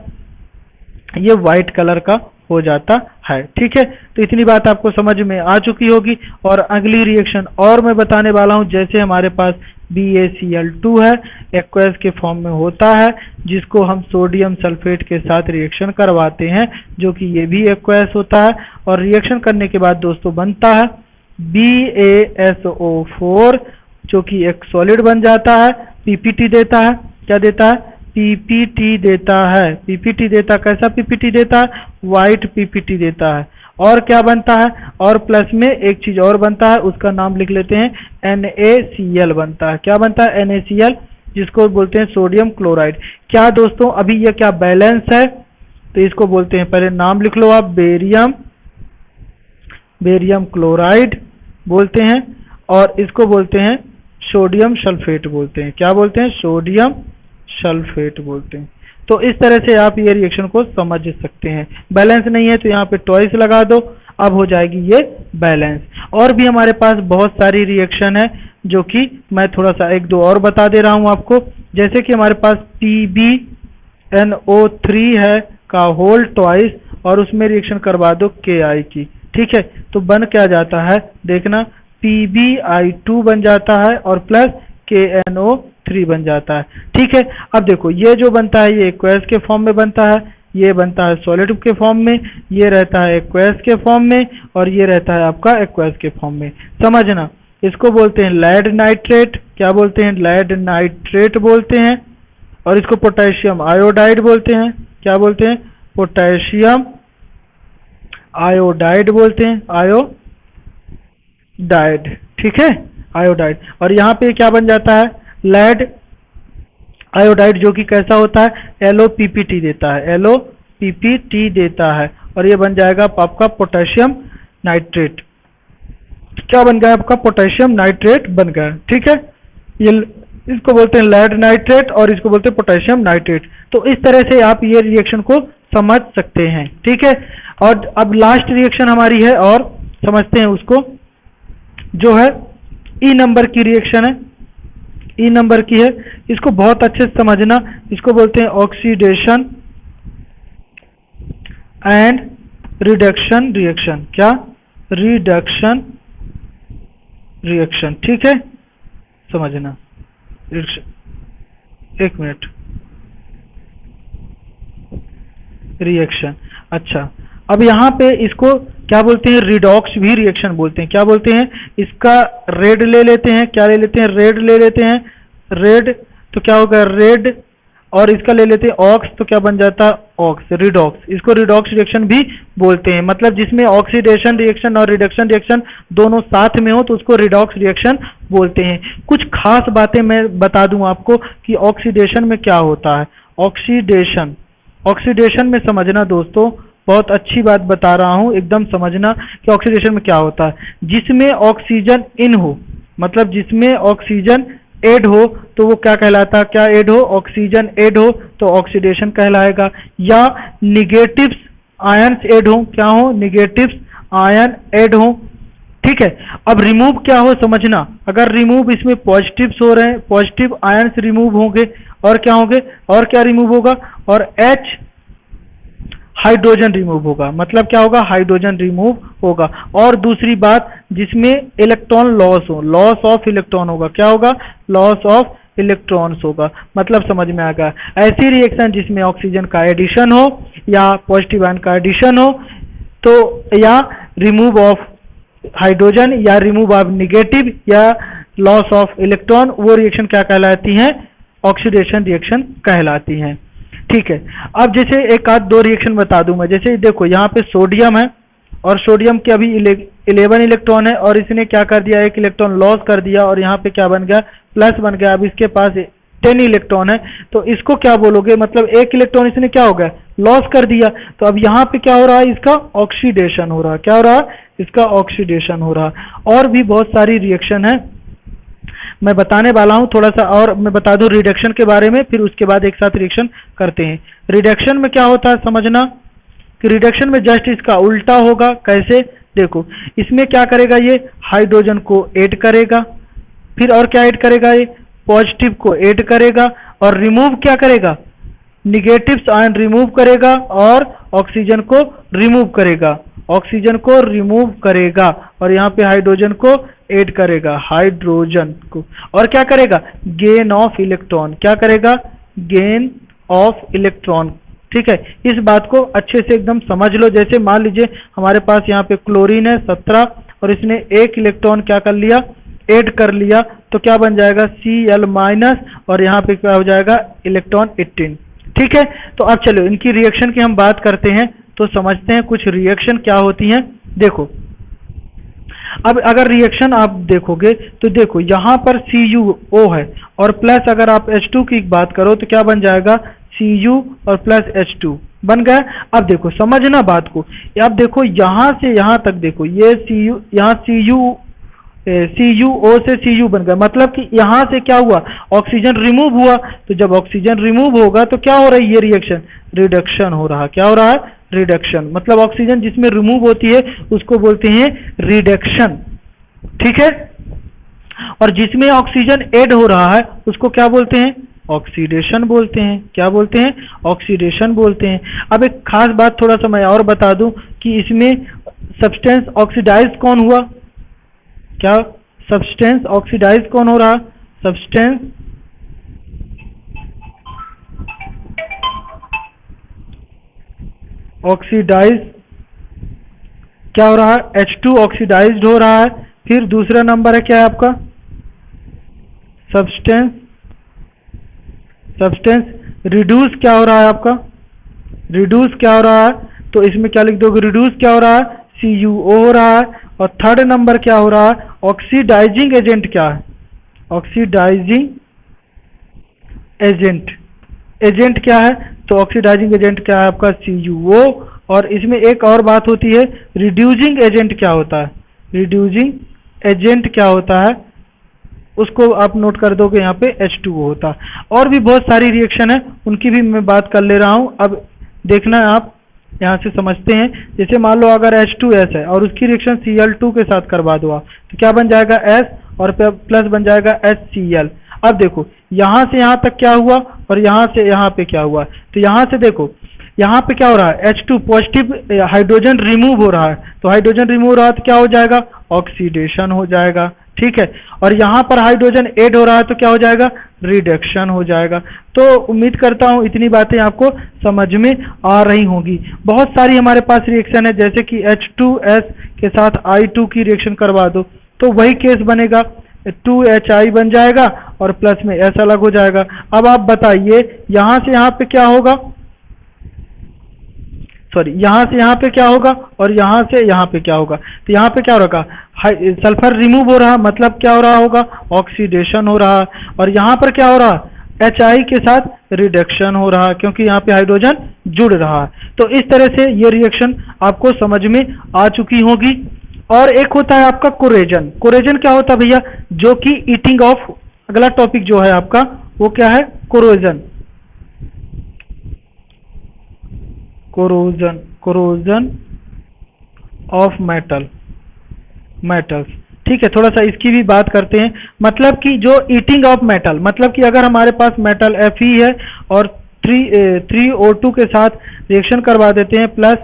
ये व्हाइट कलर का हो जाता है, ठीक है। तो इतनी बात आपको समझ में आ चुकी होगी। और अगली रिएक्शन और मैं बताने वाला हूं, जैसे हमारे पास BaCl2 है, एक्वेस के फॉर्म में होता है, जिसको हम सोडियम सल्फेट के साथ रिएक्शन करवाते हैं, जो कि ये भी एक्वेस होता है। और रिएक्शन करने के बाद दोस्तों बनता है BaSO4 जो कि एक सॉलिड बन जाता है, पीपीटी देता है। क्या देता है, पीपीटी देता है। पीपीटी देता, कैसा पीपीटी देता है, व्हाइट पीपीटी देता है। और क्या बनता है, और प्लस में एक चीज और बनता है, उसका नाम लिख लेते हैं, NaCl बनता है। क्या बनता है, NaCl, जिसको बोलते हैं सोडियम क्लोराइड। क्या दोस्तों अभी ये क्या बैलेंस है, तो इसको बोलते हैं, पहले नाम लिख लो आप, बेरियम क्लोराइड बोलते हैं, और इसको बोलते हैं सोडियम सल्फेट बोलते हैं। क्या बोलते हैं, सोडियम सल्फेट बोलते हैं। तो इस तरह से आप ये रिएक्शन को समझ सकते हैं। बैलेंस नहीं है तो यहाँ पे ट्वाइस लगा दो, अब हो जाएगी ये बैलेंस। और भी हमारे पास बहुत सारी रिएक्शन है, जो कि मैं थोड़ा सा एक दो और बता दे रहा हूँ आपको। जैसे कि हमारे पास PbNO3 है का होल ट्वाइस, और उसमें रिएक्शन करवा दो Ki की, ठीक है। तो बन क्या जाता है, देखना PbI2 बन जाता है, और प्लस KNO3 बन जाता है, ठीक है। अब देखो ये जो बनता है ये एक्वेस के फॉर्म में बनता है, ये बनता है सॉलिड के फॉर्म में, ये रहता है एक्वेस के फॉर्म में, और ये रहता है आपका एक्वेस के फॉर्म में। समझना, इसको बोलते हैं लेड नाइट्रेट। क्या बोलते हैं, लेड नाइट्रेट बोलते हैं। और इसको पोटेशियम आयोडाइड बोलते हैं। क्या बोलते हैं, पोटेशियम आयोडाइड बोलते हैं, आयोडाइड, ठीक है, आयोडाइड। और यहाँ पे क्या बन जाता है, लेड आयोडाइड, जो कि कैसा होता है, LOPPT देता है, LOPPT देता है, और ये बन जाएगा आपका पोटेशियम नाइट्रेट। क्या बन गया आपका, पोटेशियम नाइट्रेट बन गया, ठीक है। ये इसको बोलते हैं लेड नाइट्रेट, और इसको बोलते हैं पोटेशियम नाइट्रेट। तो इस तरह से आप ये रिएक्शन को समझ सकते हैं, ठीक है। और अब लास्ट रिएक्शन हमारी है, और समझते हैं उसको, जो है E नंबर की रिएक्शन है, E नंबर की है। इसको बहुत अच्छे से समझना, इसको बोलते हैं ऑक्सीडेशन एंड रिडक्शन रिएक्शन। क्या, रिडक्शन रिएक्शन, ठीक है, समझना रिएक्शन। एक मिनट, रिएक्शन, अच्छा। अब यहाँ पे इसको क्या बोलते हैं, रिडॉक्स भी रिएक्शन बोलते हैं। क्या बोलते हैं, इसका रेड ले लेते हैं, क्या ले लेते हैं, रेड ले लेते हैं, रेड, तो क्या होगा रेड, और इसका ले लेते हैं ऑक्स, तो क्या बन जाता है, ऑक्स, रिडॉक्स। इसको रिडॉक्स रिएक्शन भी बोलते हैं। मतलब जिसमें ऑक्सीडेशन रिएक्शन और रिडक्शन रिएक्शन दोनों साथ में हो तो उसको रिडॉक्स रिएक्शन बोलते हैं। कुछ खास बातें मैं बता दूं आपको कि ऑक्सीडेशन में क्या होता है। ऑक्सीडेशन, ऑक्सीडेशन में समझना दोस्तों, बहुत अच्छी बात बता रहा हूं, एकदम समझना कि ऑक्सीडेशन में क्या होता है। जिसमें ऑक्सीजन इन हो, मतलब जिसमें ऑक्सीजन ऐड हो, तो वो क्या कहलाता है, क्या ऐड हो, ऑक्सीजन ऐड हो तो ऑक्सीडेशन कहलाएगा। या निगेटिव्स आयन्स ऐड हो, क्या हो, निगेटिव्स आयन ऐड हो ठीक है। अब रिमूव क्या हो समझना, अगर रिमूव इसमें पॉजिटिव्स हो रहे हैं, पॉजिटिव आयंस रिमूव होंगे, और क्या होंगे, और क्या रिमूव होगा, और H हाइड्रोजन रिमूव होगा। मतलब क्या होगा, हाइड्रोजन रिमूव होगा। और दूसरी बात, जिसमें इलेक्ट्रॉन लॉस हो, लॉस ऑफ इलेक्ट्रॉन होगा। क्या होगा, लॉस ऑफ इलेक्ट्रॉन्स होगा। मतलब समझ में आ गया। ऐसी रिएक्शन जिसमें ऑक्सीजन का एडिशन हो या पॉजिटिव आयन का एडिशन हो, तो या रिमूव ऑफ हाइड्रोजन या रिमूव ऑफ निगेटिव या लॉस ऑफ इलेक्ट्रॉन, वो रिएक्शन क्या कहलाती है, ऑक्सीडेशन रिएक्शन कहलाती है। ठीक है। अब जैसे एक आध दो रिएक्शन बता दूं मैं। जैसे देखो यहाँ पे सोडियम है, और सोडियम के अभी 11 इलेक्ट्रॉन है, और इसने क्या कर दिया, एक इलेक्ट्रॉन लॉस कर दिया, और यहाँ पे क्या बन गया, प्लस बन गया। अब इसके पास 10 इलेक्ट्रॉन है, तो इसको क्या बोलोगे, मतलब एक इलेक्ट्रॉन इसने क्या हो गया, लॉस कर दिया। तो अब यहाँ पे क्या हो रहा है, इसका ऑक्सीडेशन हो रहा है। क्या हो रहा है, इसका ऑक्सीडेशन हो रहा है। और भी बहुत सारी रिएक्शन है, मैं बताने वाला हूं। थोड़ा सा और मैं बता दूं रिडक्शन के बारे में, फिर उसके बाद एक साथ रिएक्शन करते हैं। रिडक्शन में क्या होता है समझना, कि रिडक्शन में जस्ट इसका उल्टा होगा। कैसे, देखो इसमें क्या करेगा, ये हाइड्रोजन को ऐड करेगा, फिर और क्या ऐड करेगा, ये पॉजिटिव को ऐड करेगा, और रिमूव क्या करेगा, निगेटिव्स आयन रिमूव करेगा, और ऑक्सीजन को रिमूव करेगा, ऑक्सीजन को रिमूव करेगा, और यहाँ पे हाइड्रोजन को ऐड करेगा, हाइड्रोजन को, और क्या करेगा, गेन ऑफ इलेक्ट्रॉन। क्या करेगा, गेन ऑफ इलेक्ट्रॉन। ठीक है, इस बात को अच्छे से एकदम समझ लो। जैसे मान लीजिए हमारे पास यहाँ पे क्लोरीन है 17, और इसने एक इलेक्ट्रॉन क्या कर लिया, ऐड कर लिया, तो क्या बन जाएगा, Cl माइनस, और यहाँ पे क्या हो जाएगा, इलेक्ट्रॉन 18। ठीक है। तो अब चलो इनकी रिएक्शन की हम बात करते हैं, तो समझते हैं कुछ रिएक्शन क्या होती हैं। देखो अब अगर रिएक्शन आप देखोगे, तो देखो यहाँ पर CuO है, और प्लस अगर आप H2 की बात करो तो क्या बन जाएगा, Cu और प्लस H2 बन गया। अब देखो समझना बात को, अब देखो यहाँ से यहाँ तक देखो, ये Cu, यहाँ CuO से Cu बन गया। मतलब कि यहाँ से क्या हुआ, ऑक्सीजन रिमूव हुआ। तो जब ऑक्सीजन रिमूव होगा तो क्या हो रहा है, ये रिएक्शन रिडक्शन हो रहा है। क्या हो रहा है, रिडक्शन। मतलब ऑक्सीजन जिसमें रिमूव होती है उसको बोलते हैं रिडक्शन। ठीक है। और जिसमें ऑक्सीजन ऐड हो रहा है उसको क्या बोलते हैं, ऑक्सीडेशन बोलते हैं। क्या बोलते हैं, ऑक्सीडेशन बोलते हैं। अब एक खास बात थोड़ा सा मैं और बता दूं, कि इसमें सब्सटेंस ऑक्सीडाइज कौन हुआ, क्या सब्सटेंस ऑक्सीडाइज कौन हो रहा, सब्सटेंस ऑक्सीडाइज क्या हो रहा है, H2 ऑक्सीडाइज्ड हो रहा है। फिर दूसरा नंबर है क्या है आपका, सब्सटेंस रिड्यूस क्या हो रहा है आपका, रिड्यूस क्या हो रहा है, तो इसमें क्या लिख दोगे, रिड्यूस क्या हो रहा है, CuO हो रहा है। और थर्ड नंबर क्या हो रहा है, ऑक्सीडाइजिंग एजेंट क्या है, ऑक्सीडाइजिंग एजेंट क्या है, तो ऑक्सीडाइजिंग एजेंट क्या है आपका, CuO। और इसमें एक और बात होती है, रिड्यूसिंग एजेंट क्या होता है, रिड्यूसिंग एजेंट क्या होता है, उसको आप नोट कर दोगे, यहाँ पे H2O होता है। और भी बहुत सारी रिएक्शन है, उनकी भी मैं बात कर ले रहा हूँ। अब देखना है आप यहाँ से समझते हैं। जैसे मान लो अगर H2S है और उसकी रिएक्शन Cl2 के साथ करवा दो आप, तो क्या बन जाएगा, S, और प्लस बन जाएगा HCl। अब देखो यहाँ से यहाँ तक क्या हुआ, और यहाँ से यहाँ पे क्या हुआ। तो यहाँ से देखो, यहाँ पे क्या हो रहा है, H2 पॉजिटिव हाइड्रोजन रिमूव हो रहा है, तो हाइड्रोजन रिमूव हो रहा है तो क्या हो जाएगा, ऑक्सीडेशन हो जाएगा। ठीक है। और यहाँ पर हाइड्रोजन ऐड हो रहा है तो क्या हो जाएगा, रिडक्शन हो जाएगा। तो उम्मीद करता हूँ इतनी बातें आपको समझ में आ रही होंगी। बहुत सारी हमारे पास रिएक्शन है, जैसे कि H2S के साथ I2 की रिएक्शन करवा दो तो वही केस बनेगा, 2HI बन जाएगा और प्लस में S अलग हो जाएगा। अब आप बताइए यहाँ से यहाँ पे क्या होगा, सॉरी यहाँ से यहाँ पे क्या होगा और यहाँ से यहाँ पे क्या होगा। तो यहाँ पे क्या हो रहा है, सल्फर रिमूव हो रहा, मतलब क्या हो रहा होगा, ऑक्सीडेशन हो रहा। और यहाँ पर क्या हो रहा, HI के साथ रिडक्शन हो रहा, क्योंकि यहाँ पे हाइड्रोजन जुड़ रहा है। तो इस तरह से ये रिएक्शन आपको समझ में आ चुकी होगी। और एक होता है आपका कोरेजन। कोरेजन क्या होता है भैया, जो कि ईटिंग ऑफ, अगला टॉपिक जो है आपका वो क्या है, corrosion. Corrosion of metal, metals. ठीक है, थोड़ा सा इसकी भी बात करते हैं। मतलब कि जो ईटिंग ऑफ मेटल, मतलब कि अगर हमारे पास मेटल Fe है और 3O2 के साथ रिएक्शन करवा देते हैं प्लस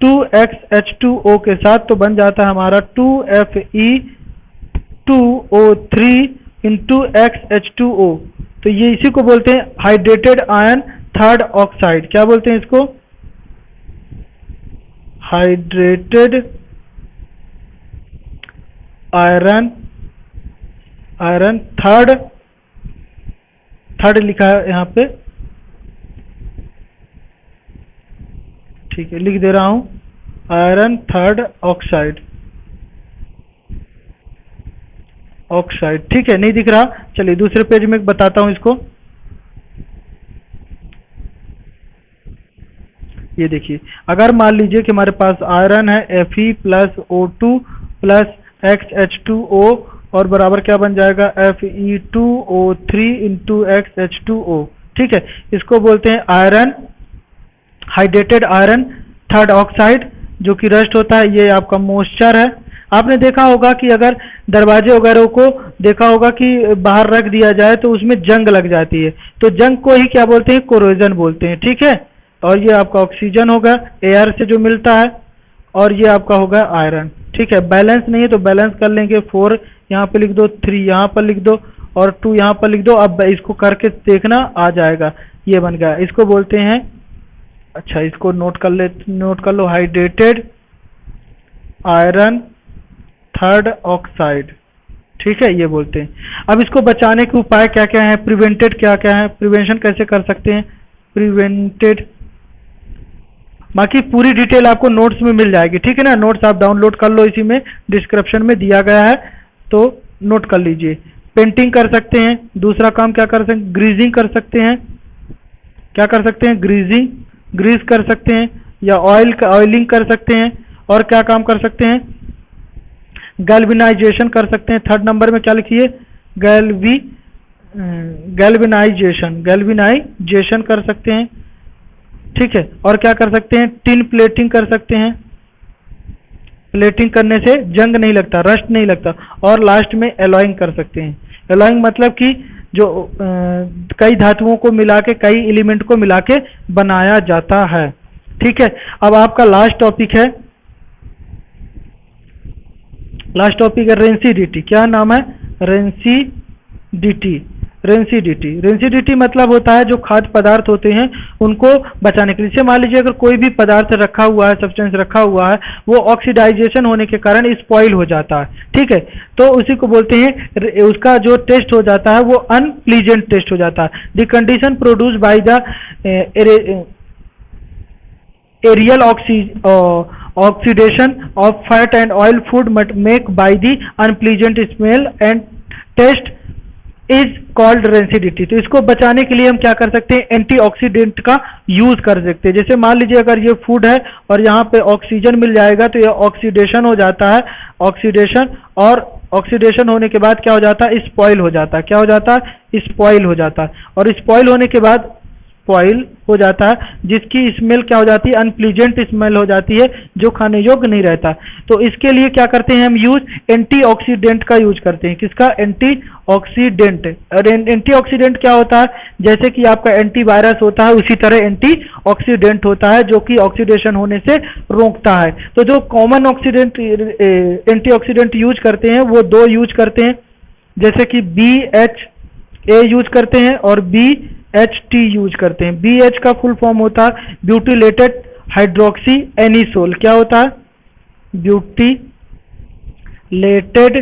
2XH2O के साथ, तो बन जाता है हमारा 2Fe2O3 इंटू XH2O। तो ये इसी को बोलते हैं हाइड्रेटेड आयन थर्ड ऑक्साइड। क्या बोलते हैं इसको? हाइड्रेटेड आयरन थर्ड लिखा है यहाँ पे। ठीक है, लिख दे रहा हूं आयरन थर्ड ऑक्साइड। ठीक है, नहीं दिख रहा, चलिए दूसरे पेज में बताता हूं इसको। ये देखिए, अगर मान लीजिए कि हमारे पास आयरन है Fe plus O2 plus XH2O और बराबर क्या बन जाएगा Fe2O3 इंटू XH2O। ठीक है, इसको बोलते हैं iron, hydrated iron third oxide, जो कि रस्ट होता है। ये आपका मॉइस्चर है। आपने देखा होगा कि अगर दरवाजे वगैरह को देखा होगा कि बाहर रख दिया जाए तो उसमें जंग लग जाती है, तो जंग को ही क्या बोलते हैं? कोरोजन बोलते हैं। ठीक है, और ये आपका ऑक्सीजन होगा एयर से जो मिलता है, और ये आपका होगा आयरन। ठीक है, बैलेंस नहीं है तो बैलेंस कर लेंगे। 4 यहाँ पे लिख दो, 3 यहाँ पर लिख दो और 2 यहाँ पर लिख दो। अब इसको करके देखना, आ जाएगा, ये बन गया। इसको बोलते हैं, अच्छा इसको नोट कर लो, हाइड्रेटेड आयरन थर्ड ऑक्साइड। ठीक है, ये बोलते हैं। अब इसको बचाने के उपाय क्या क्या है, प्रिवेंटेड क्या क्या है, प्रिवेंशन कैसे कर सकते हैं, प्रिवेंटेड, बाकी पूरी डिटेल आपको नोट्स में मिल जाएगी। ठीक है ना, नोट्स आप डाउनलोड कर लो, इसी में डिस्क्रिप्शन में दिया गया है, तो नोट कर लीजिए। पेंटिंग कर सकते हैं, दूसरा काम क्या कर सकते हैं, ग्रीजिंग कर सकते हैं। क्या कर सकते हैं? ग्रीस कर सकते हैं, या ऑयलिंग कर सकते हैं। और क्या काम कर सकते हैं? गैल्वेनाइजेशन कर सकते हैं। थर्ड नंबर में क्या लिखिए? गैल्वेनाइजेशन कर सकते हैं। ठीक है, और क्या कर सकते हैं? टिन प्लेटिंग कर सकते हैं। प्लेटिंग करने से जंग नहीं लगता, रस्ट नहीं लगता। और लास्ट में एलॉइंग कर सकते हैं। एलॉइंग मतलब कि जो कई धातुओं को मिला के, कई एलिमेंट को मिला के बनाया जाता है। ठीक है, अब आपका लास्ट टॉपिक है, रेंसिडिटी। क्या नाम है? रेंसिडिटी मतलब होता है जो खाद्य पदार्थ होते हैं उनको बचाने के लिए। जैसे मान लीजिए अगर कोई भी पदार्थ रखा हुआ है, सब्सटेंस रखा हुआ है, वो ऑक्सीडाइजेशन होने के कारण स्पॉइल हो जाता है। ठीक है, तो उसी को बोलते हैं, उसका जो टेस्ट हो जाता है वो अनप्लीजेंट टेस्ट हो जाता है। The condition produce by the aerial oxidation of fat and oil food make by the unpleasant smell and taste is called rancidity। तो इसको बचाने के लिए हम क्या कर सकते हैं? एंटीऑक्सीडेंट का यूज कर सकते हैं। जैसे मान लीजिए अगर ये फूड है और यहाँ पे ऑक्सीजन मिल जाएगा तो ये ऑक्सीडेशन हो जाता है, ऑक्सीडेशन होने के बाद क्या हो जाता है? स्पॉइल हो जाता है। क्या हो जाता है? स्पॉइल हो जाता है। और स्पॉइल होने के बाद स्पॉइल हो जाता है, जिसकी स्मेल क्या हो जाती है? अनप्लीजेंट स्मेल हो जाती है, जो खाने योग्य नहीं रहता। तो इसके लिए क्या करते हैं हम? एंटीऑक्सीडेंट का यूज करते हैं। किसका? एंटीऑक्सीडेंट। और एंटीऑक्सीडेंट क्या होता है? जैसे कि आपका एंटीवायरस होता है, उसी तरह एंटीऑक्सीडेंट होता है, जो कि ऑक्सीडेशन होने से रोकता है। तो जो कॉमन एंटीऑक्सीडेंट यूज करते हैं वो 2 यूज करते हैं, जैसे कि BHA यूज करते हैं और BHT यूज करते हैं। BH का फुल फॉर्म होता है ब्यूटिलेटेड हाइड्रोक्सी एनिसोल। क्या होता है? ब्यूटिलेटेड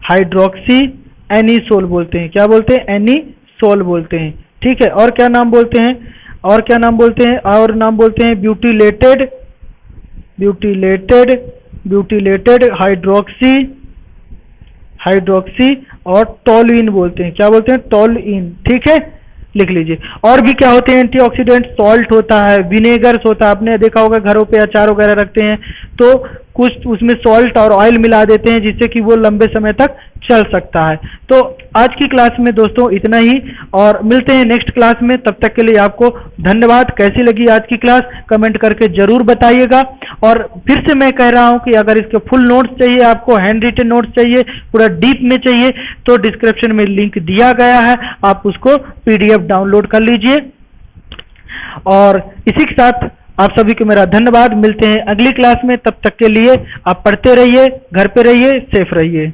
हाइड्रोक्सी एनिसोल बोलते हैं। क्या बोलते हैं? एनिसोल बोलते हैं। ठीक है, और क्या नाम बोलते हैं? और नाम बोलते हैं ब्यूटिलेटेड हाइड्रोक्सी और टोलुइन बोलते हैं। क्या बोलते हैं? टोलुइन। ठीक है, लिख लीजिए। और भी क्या होते हैं एंटीऑक्सीडेंट? सॉल्ट होता है, विनेगर्स होता है। आपने देखा होगा घरों पे अचार वगैरह रखते हैं तो कुछ उसमें सॉल्ट और ऑयल मिला देते हैं जिससे कि वो लंबे समय तक चल सकता है। तो आज की क्लास में दोस्तों इतना ही, और मिलते हैं नेक्स्ट क्लास में। तब तक के लिए आपको धन्यवाद। कैसी लगी आज की क्लास कमेंट करके जरूर बताइएगा। और फिर से मैं कह रहा हूं कि अगर इसके फुल नोट्स चाहिए, आपको हैंड रिटन नोट्स चाहिए, पूरा डीप में चाहिए, तो डिस्क्रिप्शन में लिंक दिया गया है, आप उसको पीडीएफ डाउनलोड कर लीजिए। और इसी के साथ आप सभी को मेरा धन्यवाद। मिलते हैं अगली क्लास में, तब तक के लिए आप पढ़ते रहिए, घर पे रहिए, सेफ रहिए।